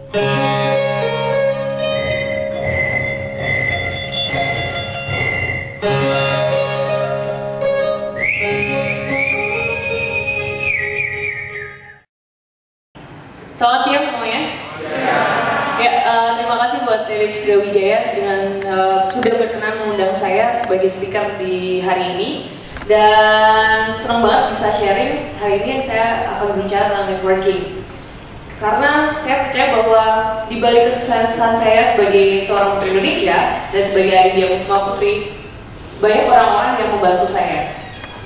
Selamat siang semuanya. Ya, terima kasih buat Felix Brawijaya dengan sudah berkenan mengundang saya sebagai speaker di hari ini. Dan senang banget bisa sharing hari ini. Saya akan berbicara tentang networking. Karena saya percaya bahwa di balik kesuksesan saya sebagai seorang putri Indonesia dan sebagai Aidya Musma Putri, banyak orang-orang yang membantu saya.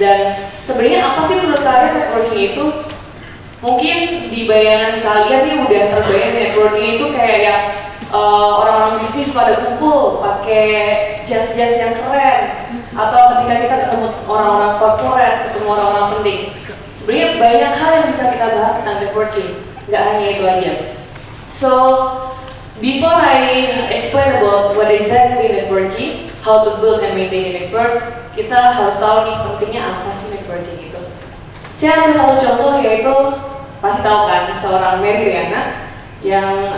Dan sebenarnya apa sih menurut kalian networking itu? Mungkin di bayangan kalian nih udah terbayang networking itu kayak yang orang-orang bisnis pada kumpul pakai jas-jas yang keren, atau ketika kita ketemu orang-orang korporat, ketemu orang-orang penting. Sebenarnya banyak hal yang bisa kita bahas tentang networking, nggak hanya itu aja. So before I explain about what exactly networking, how to build and maintain a network, kita harus tahu nih pentingnya apa sih networking itu. Saya ambil satu contoh, yaitu pasti tahu kan seorang Mary Riana yang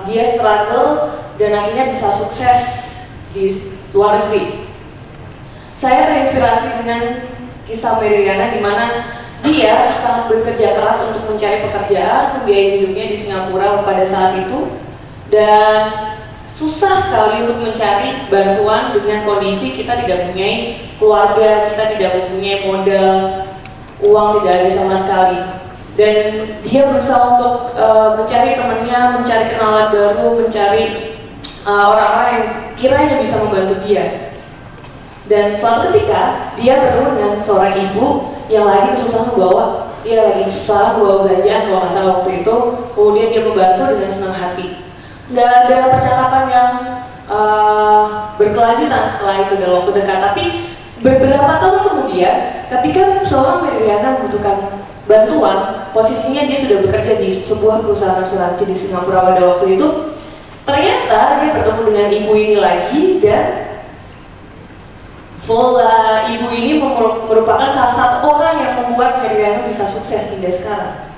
dia struggle dan akhirnya bisa sukses di luar negeri. Saya terinspirasi dengan kisah Mary Riana di mana dia sangat bekerja keras untuk mencari pekerjaan, membiayai hidupnya di Singapura pada saat itu, dan susah sekali untuk mencari bantuan dengan kondisi kita tidak mempunyai keluarga, kita tidak mempunyai modal, uang tidak ada sama sekali. Dan dia berusaha untuk mencari temannya, mencari kenalan baru, mencari orang-orang yang kiranya bisa membantu dia. Dan suatu ketika dia bertemu dengan seorang ibu yang lagi kesusahan membawa, dia lagi susah membawa belanjaan kalau nggak salah waktu itu. Kemudian dia membantu dengan senang hati. Nggak ada percakapan yang berkelanjutan setelah itu dalam waktu dekat. Tapi beberapa tahun kemudian, ketika seorang Meriana membutuhkan bantuan, posisinya dia sudah bekerja di sebuah perusahaan asuransi di Singapura pada waktu itu. Ternyata dia bertemu dengan ibu ini lagi, dan ibu ini merupakan salah satu orang yang membuat Meriana bisa sukses hingga sekarang.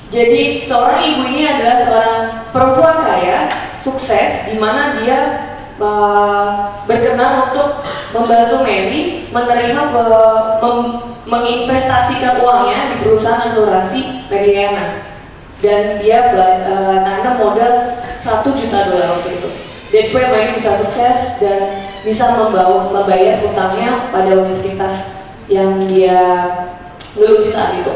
Jadi seorang ibu ini adalah seorang perempuan kaya, sukses, di mana dia berkenan untuk membantu Mary menerima menginvestasikan uangnya di perusahaan asuransi Meriana, dan dia nanam modal $1 juta waktu itu. That's why Mary bisa sukses dan bisa membayar hutangnya pada universitas yang dia geluti saat itu.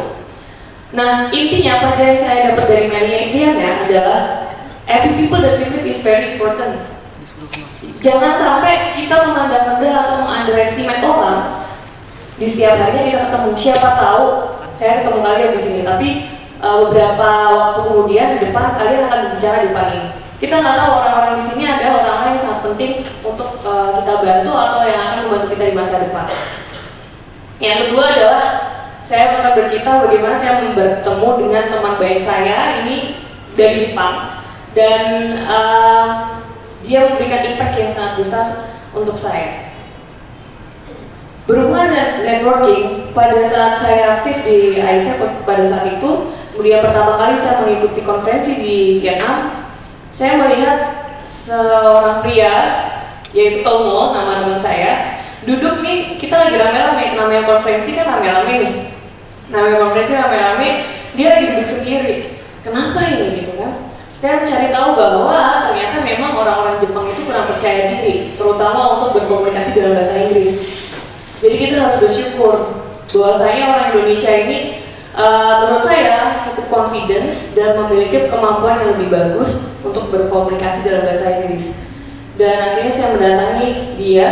Nah, intinya pelajaran yang saya dapat dari Mary Riana adalah every people that we meet is very important. Jangan sampai kita memandang rendah atau mengunderestimate orang. Di setiap harinya kita ketemu, siapa tahu saya ketemu kalian di sini, tapi beberapa waktu kemudian di depan kalian akan berbicara di depan ini. Kita nggak tahu orang-orang di sini ada orang-orang yang sangat penting untuk kita bantu atau yang akan membantu kita di masa depan. Yang kedua adalah saya akan bercerita bagaimana saya bertemu dengan teman baik saya ini dari Jepang, dan dia memberikan impact yang sangat besar untuk saya. Berhubungan dengan networking, pada saat saya aktif di AIESEP pada saat itu, kemudian pertama kali saya mengikuti konferensi di Vietnam, saya melihat seorang pria, yaitu Tomo, nama teman saya, duduk nih, kita lagi rame-rame, namanya konferensi kan rame-rame nih. Namanya konferensi rame-rame, dia lagi duduk sendiri. Kenapa ini gitu kan? Saya mencari tahu bahwa ternyata memang orang-orang Jepang itu kurang percaya diri, terutama untuk berkomunikasi dalam bahasa Inggris. Jadi kita harus bersyukur bahwasanya orang Indonesia ini menurut saya cukup confidence dan memiliki kemampuan yang lebih bagus untuk berkomunikasi dalam bahasa Inggris. Dan akhirnya saya mendatangi dia,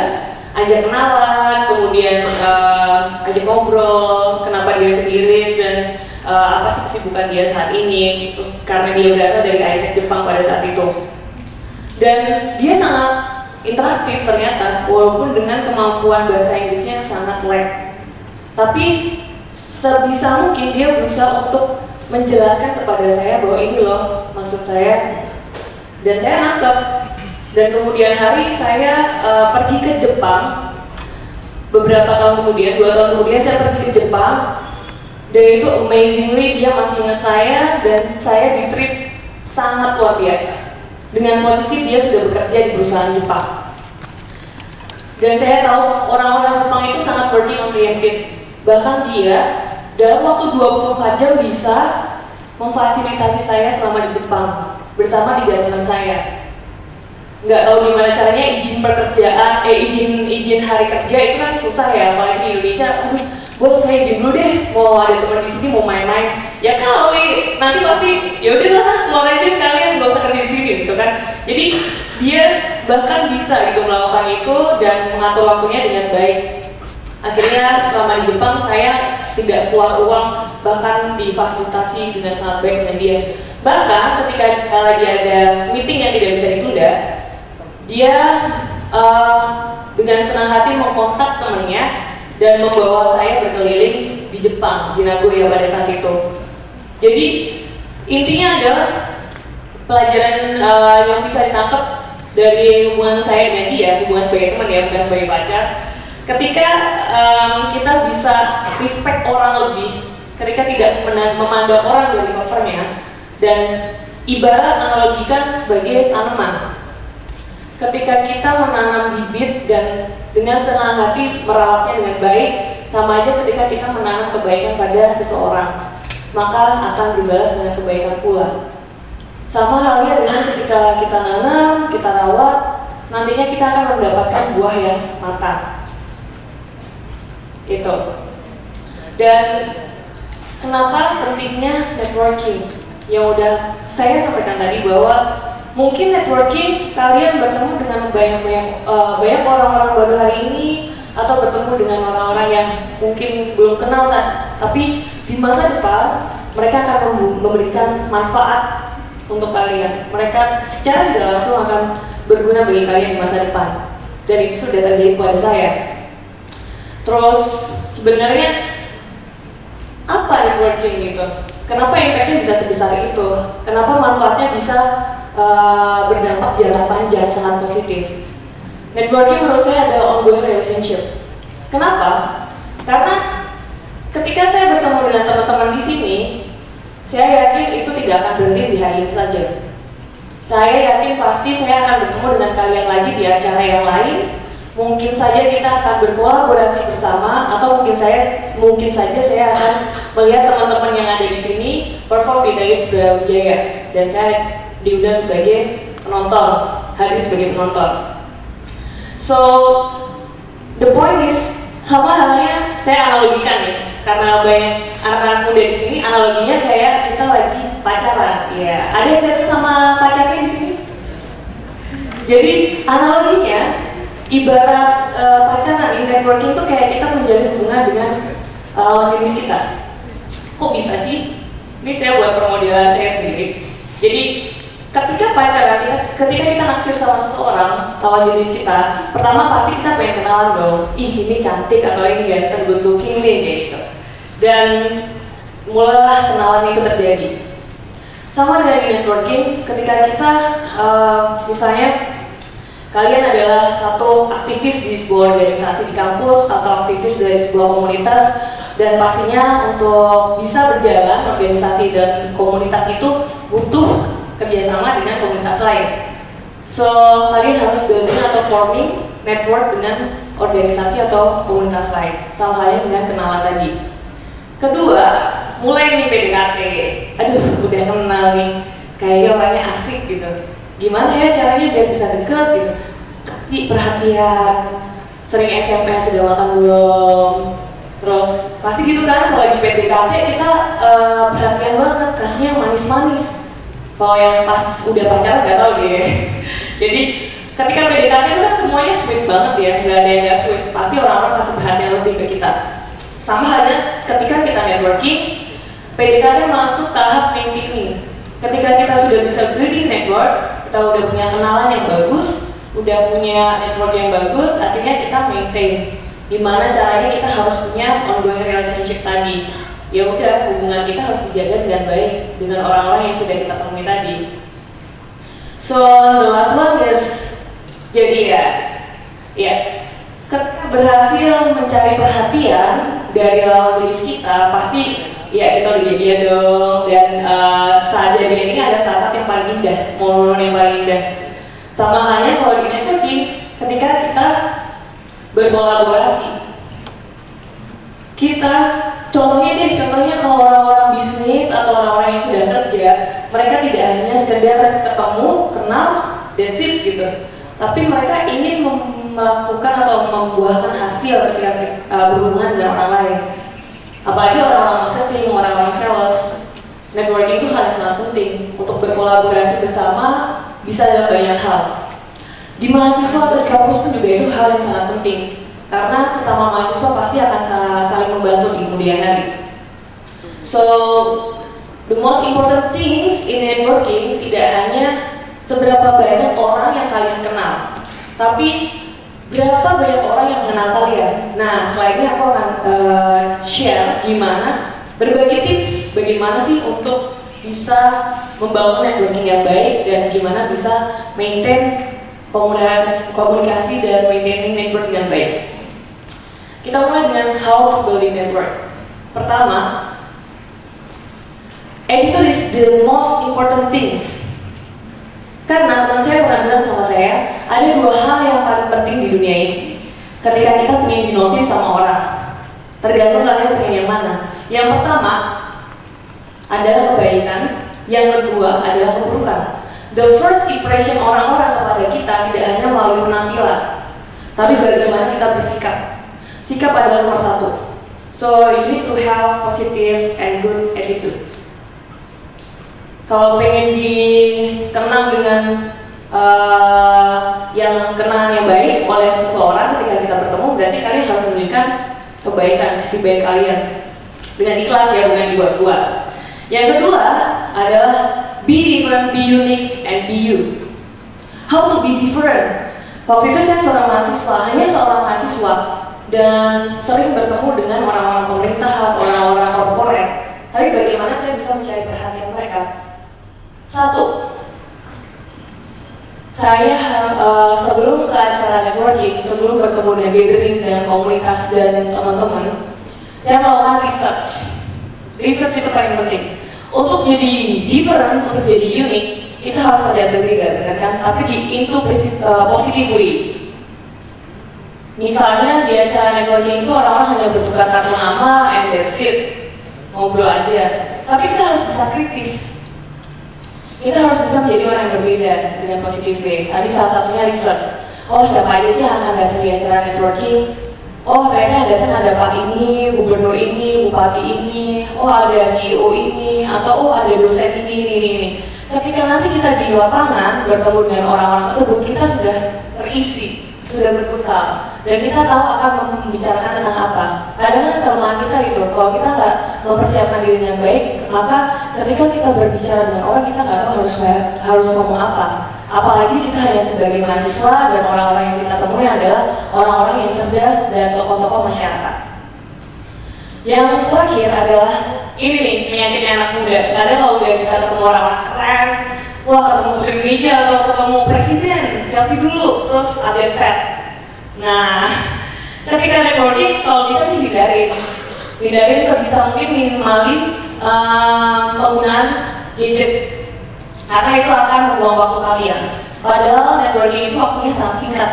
ajak kenalan, kemudian ajak ngobrol, kenapa dia sendiri dan apa sih kesibukan dia saat ini, terus karena dia berasal dari AIESEP Jepang pada saat itu. Dan dia sangat interaktif ternyata, walaupun dengan kemampuan bahasa Inggrisnya yang sangat lag. Tapi sebisa mungkin dia berusaha untuk menjelaskan kepada saya bahwa ini loh maksud saya, dan saya nangkep. Dan kemudian hari saya pergi ke Jepang. Beberapa tahun kemudian, 2 tahun kemudian saya pergi ke Jepang. Dan itu amazingly dia masih ingat saya, dan saya di-treat sangat luar biasa. Dengan posisi dia sudah bekerja di perusahaan Jepang. Dan saya tahu orang-orang Jepang itu sangat working oriented. Bahkan dia dalam waktu 24 jam bisa memfasilitasi saya selama di Jepang bersama 3 teman saya. Nggak tahu gimana caranya izin pekerjaan, izin hari kerja itu kan susah ya, apalagi di Indonesia. Aduh, bos saya izin dulu deh, mau ada teman di sini mau main-main. Ya kali nanti pasti ya udah lah keluar aja sekalian, nggak usah kerja di sini gitu kan. Jadi dia bahkan bisa gitu melakukan itu dan mengatur waktunya dengan baik. Akhirnya selama di Jepang saya tidak keluar uang, bahkan difasilitasi dengan sangat baik dengan dia. Bahkan ketika lagi ada meeting yang tidak bisa ditunda, dia dengan senang hati mengkontak temannya dan membawa saya berkeliling di Jepang, di Nagoya pada saat itu. Jadi intinya adalah pelajaran yang bisa ditangkap dari hubungan saya dengan dia, hubungan sebagai teman ya, bukan sebagai pacar. Ketika kita bisa respect orang lebih, ketika tidak memandang orang dari covernya, dan ibarat analogikan sebagai tanaman. Ketika kita menanam bibit dan dengan senang hati merawatnya dengan baik, sama aja ketika kita menanam kebaikan pada seseorang, maka akan dibalas dengan kebaikan pula. Sama halnya dengan ketika kita nanam, kita rawat, nantinya kita akan mendapatkan buah yang matang. Itu. Dan kenapa pentingnya networking? Yang udah saya sampaikan tadi bahwa mungkin networking kalian bertemu dengan banyak orang-orang baru hari ini, atau bertemu dengan orang-orang yang mungkin belum kenal tapi di masa depan mereka akan memberikan manfaat untuk kalian. Mereka secara tidak langsung akan berguna bagi kalian di masa depan, dan itu sudah terjadi pada saya. Terus sebenarnya apa networking gitu? Kenapa impact-nya bisa sebesar itu? Kenapa manfaatnya bisa berdampak jangka panjang sangat positif? Networking menurut saya adalah ongoing relationship. Kenapa? Karena ketika saya bertemu dengan teman-teman di sini, saya yakin itu tidak akan berhenti di hari ini saja. Saya yakin pasti saya akan bertemu dengan kalian lagi di acara yang lain. Mungkin saja kita akan berkolaborasi bersama, atau mungkin saja saya akan melihat teman-teman yang ada di sini perform di TEDx Brawijaya, dan saya diundang sebagai penonton, hadir sebagai penonton. So the point is, sama halnya saya analogikan nih, karena banyak anak-anak muda di sini, analoginya kayak kita lagi pacaran. Ya, ada yang datang sama pacarnya di sini. Jadi analoginya ibarat pacaran, networking tuh kayak kita menjalin hubungan dengan lawan jenis kita. Kok bisa sih? Ini saya buat permodelan saya sendiri. Jadi ketika pacaran, ketika kita naksir sama seseorang lawan jenis kita, pertama pasti kita pengen kenalan dong. Ih, ini cantik atau ini ganteng, good looking nih, kayak gitu. Dan mulailah kenalan itu terjadi. Sama dengan di networking, ketika kita misalnya kalian adalah satu aktivis di sebuah organisasi di kampus atau aktivis dari sebuah komunitas, dan pastinya untuk bisa berjalan organisasi dan komunitas itu butuh kerjasama dengan komunitas lain. So kalian harus building atau forming network dengan organisasi atau komunitas lain, sama halnya dengan kenalan tadi. Kedua, mulai nih PDKT. Aduh, udah kenal nih, kayaknya orangnya asik gitu. Gimana ya caranya biar bisa deket gitu? Kasih perhatian. Sering SMP sudah makan belum? Terus pasti gitu kan, kalau lagi PDKT kita perhatian banget, kasihnya yang manis-manis. Kalau yang pas udah pacaran nggak tahu deh. Jadi ketika PDKT itu kan semuanya sweet banget ya, nggak ada yang nggak sweet. Pasti orang-orang kasih perhatian lebih ke kita. Sama halnya ketika kita networking, PDKT masuk tahap maintaining. Ketika kita sudah bisa building network, kita udah punya kenalan yang bagus, udah punya network yang bagus, akhirnya kita maintain. Gimana caranya kita harus punya ongoing relationship tadi. Ya udah, hubungan kita harus dijaga dengan baik dengan orang-orang yang sudah kita temui tadi. So the last one is, jadi ya ketika berhasil mencari perhatian dari lawan jenis kita, pasti ya kita udah jadian dong. Dan saat jadian ini ada saat-saat yang paling indah, momen-momen yang paling indah. Sama halnya kalau di networking, ketika kita berkolaborasi, kita contohnya kalau orang-orang bisnis atau orang-orang yang sudah kerja, mereka tidak hanya sekedar ketemu, kenal, that's it gitu, tapi mereka ingin melakukan atau membuahkan hasil ketika berhubungan dengan orang lain. Apalagi orang-orang marketing, orang-orang sales, networking itu hal yang sangat penting untuk berkolaborasi bersama, bisa dalam banyak hal. Di mahasiswa atau di kampus pun juga itu hal yang sangat penting, karena sesama mahasiswa pasti akan saling membantu di kemudian hari. So, the most important things in networking tidak hanya seberapa banyak orang yang kalian kenal, tapi berapa banyak orang yang mengenal kalian. Nah, setelah ini aku akan share gimana, berbagi tips bagaimana sih untuk bisa membangun networking yang baik dan gimana bisa maintain komunikasi dan maintaining network dengan baik. Kita mulai dengan how to building network. Pertama, attitude is the most important things. Karena teman saya pernah bilang sama saya, ada dua hal yang paling penting di dunia ini. Ketika kita ingin dinotis sama orang, tergantung kalian pengen yang mana. Yang pertama adalah kebaikan, yang kedua adalah keburukan. The first impression orang-orang kepada kita tidak hanya melalui penampilan, tapi bagaimana kita bersikap. Sikap adalah nomor satu. So you need to have positive and good attitude. Kalau pengen dikenang dengan yang kenal yang baik oleh seseorang ketika kita bertemu, berarti kalian harus menunjukkan kebaikan, sisi baik kalian dengan ikhlas ya, bukan dibuat-buat. Yang kedua adalah be different, be unique, and be you. How to be different? Waktu itu saya hanya seorang mahasiswa, dan sering bertemu dengan orang-orang pemerintahan, orang-orang korporat. Tapi bagaimana saya bisa mencari perhatian mereka? Satu, saya sebelum ke acara networking, sebelum bertemu dengan gathering dan komunitas dan teman-teman, saya melakukan research. Research itu paling penting. Untuk jadi different, untuk jadi unik, kita harus sadar berbeda, benar kan? Tapi into positive way. Misalnya di acara networking itu orang-orang hanya bertukar kartu nama and that's it, ngobrol aja. Tapi kita harus bisa kritis. Kita harus bisa menjadi orang yang berbeda dengan positive way. Tadi salah satunya research. Oh, siapa aja sih yang akan datang di acara networking? Oh, kayaknya datang ada Pak ini, gubernur ini, bupati ini, oh ada CEO ini, atau oh ada dosen ini. Ketika nanti kita di lapangan bertemu dengan orang-orang tersebut, kita sudah terisi, sudah berbekal, dan kita tahu akan membicarakan tentang apa. Kadang kan kelemahan kita itu, kalau kita nggak mempersiapkan diri dengan baik, maka ketika kita berbicara dengan orang, kita nggak tahu harus ngomong apa. Apalagi kita hanya sebagai mahasiswa dan orang-orang yang kita temui adalah orang-orang yang cerdas dan tokoh-tokoh masyarakat. Yang terakhir adalah ini nih, penyakitnya anak muda. Kadang kalau udah kita ketemu orang keren, wah ketemu Putri Indonesia atau ketemu presiden, selfie dulu, terus ada pet. Nah, ketika networking, kalau bisa sih hindarin sebisa mungkin minimalis penggunaan gadget. Karena itu akan membuang waktu kalian. Padahal networking itu waktunya sangat singkat.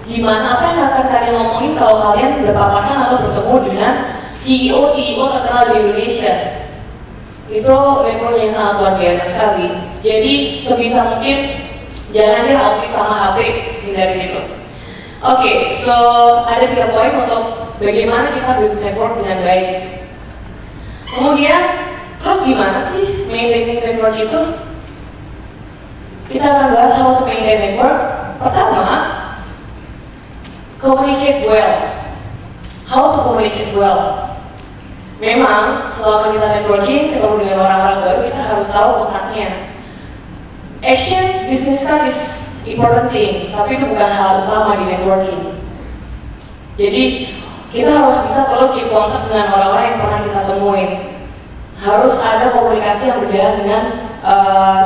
Gimana apa yang akan kalian ngomongin kalau kalian berpapasan atau bertemu dengan CEO terkenal di Indonesia? Itu networking yang sangat luar biasa sekali. Jadi sebisa mungkin jangan deh optis sama HP, hindari itu. Oke, so ada 3 poin untuk bagaimana kita network dengan baik. Kemudian, terus gimana sih maintaining network itu? Kita akan bahas how to maintain network. Pertama, communicate well. How to communicate well? Memang selama kita networking, ketemu dengan orang-orang baru, kita harus tahu kontaknya. Exchange business card is important thing, tapi itu bukan hal utama di networking. Jadi kita harus bisa terus keep kontak dengan orang-orang yang pernah kita temuin. Harus ada komunikasi yang berjalan dengan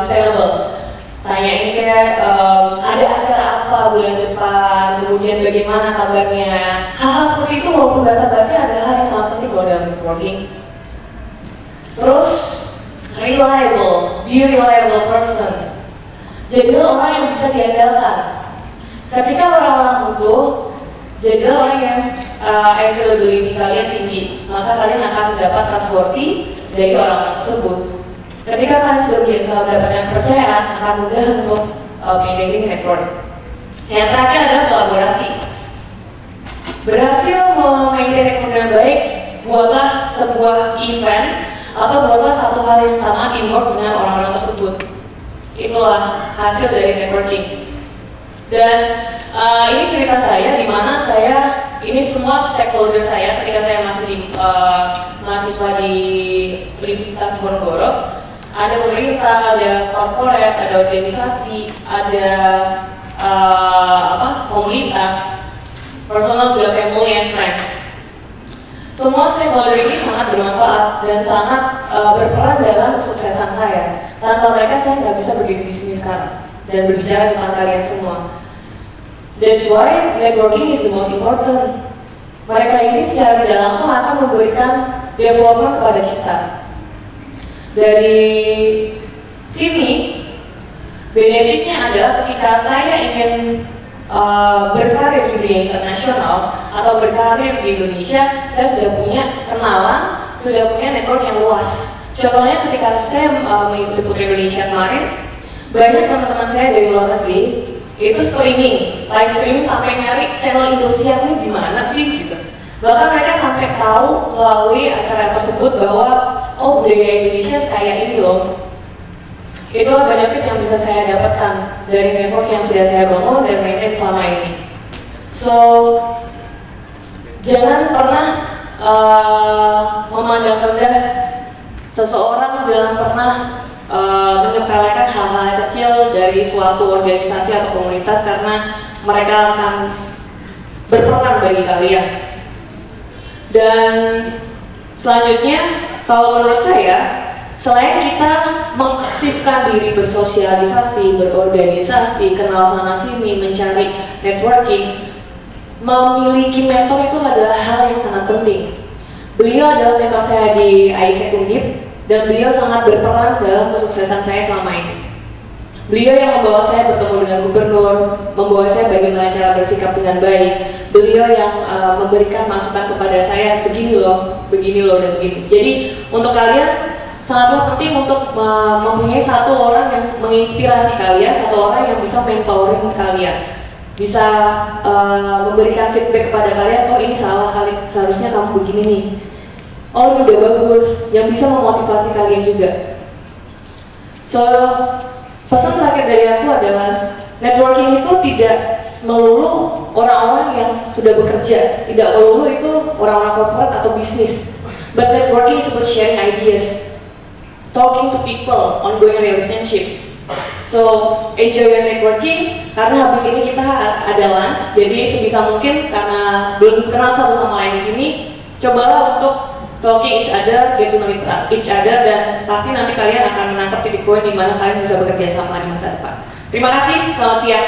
sustainable. Tanyain kayak ada acara apa bulan depan, kemudian bagaimana kabarnya. Hal-hal seperti itu walaupun basa-basi adalah hal yang sangat penting dalam networking. Terus reliable, be reliable person. jadilah orang yang bisa diandalkan. Ketika orang-orang butuh, jadilah orang yang availability kalian tinggi, maka kalian akan mendapat trustworthy dari orang-orang tersebut. Ketika kalian sudah mendapatkan kepercayaan, akan mudah untuk maintaining network. Yang terakhir adalah kolaborasi. Berhasil memaintain network dengan baik, buatlah sebuah event atau buatlah satu hal yang sama teamwork dengan orang-orang tersebut. Itulah hasil dari networking. Dan ini cerita saya di mana ini semua stakeholder saya ketika saya masih di mahasiswa di Universitas Diponegoro. Ada pemerintah, ada corporate, ada organisasi, ada komunitas, personal juga family and friends. Semua stakeholder ini sangat bermanfaat dan sangat berperan dalam kesuksesan saya. Tanpa mereka saya nggak bisa berdiri di sini sekarang dan berbicara tentang kalian semua. That's why networking is the most important. Mereka ini secara tidak langsung akan memberikan development kepada kita. Dari sini, benefitnya adalah ketika saya ingin berkarir di dunia internasional atau berkarir di Indonesia, saya sudah punya kenalan, sudah punya network yang luas. Contohnya ketika saya mengikuti Putri Indonesia kemarin, banyak teman-teman saya dari luar negeri itu live streaming sampai nyari channel Indosiar ini gimana sih gitu. Bahkan mereka sampai tahu melalui acara tersebut bahwa oh budaya Indonesia kayak ini loh. Itulah benefit yang bisa saya dapatkan dari network yang sudah saya bangun dan maintain selama ini. So jangan pernah memandang rendah seseorang, jangan pernah menyepelekan hal-hal kecil dari suatu organisasi atau komunitas karena mereka akan berperan bagi kalian. Dan selanjutnya, kalau menurut saya, selain kita mengaktifkan diri bersosialisasi, berorganisasi, kenal sana sini, mencari networking, memiliki mentor itu adalah hal yang sangat penting. Beliau adalah mentor saya di Isaac Undip dan beliau sangat berperan dalam kesuksesan saya selama ini. Beliau yang membawa saya bertemu dengan gubernur, membawa saya bagaimana cara bersikap dengan baik. Beliau yang memberikan masukan kepada saya, begini loh, dan begini. Jadi untuk kalian sangatlah penting untuk mempunyai satu orang yang menginspirasi kalian, satu orang yang bisa mentoring kalian, bisa memberikan feedback kepada kalian. Oh ini salah kali, seharusnya kamu begini nih. Oh ini udah bagus, yang bisa memotivasi kalian juga. So pesan terakhir dari aku adalah networking itu tidak melulu orang-orang yang sudah bekerja, tidak melulu itu orang-orang corporate atau bisnis. But networking is about sharing ideas, talking to people, ongoing relationship. So enjoy your networking, karena habis ini kita ada lunch. Jadi sebisa mungkin karena belum kenal satu sama lain di sini, cobalah untuk talking each other, get to know each other, dan pasti nanti kalian akan menangkap titik poin di mana kalian bisa bekerja sama di masa depan. Terima kasih, selamat siang.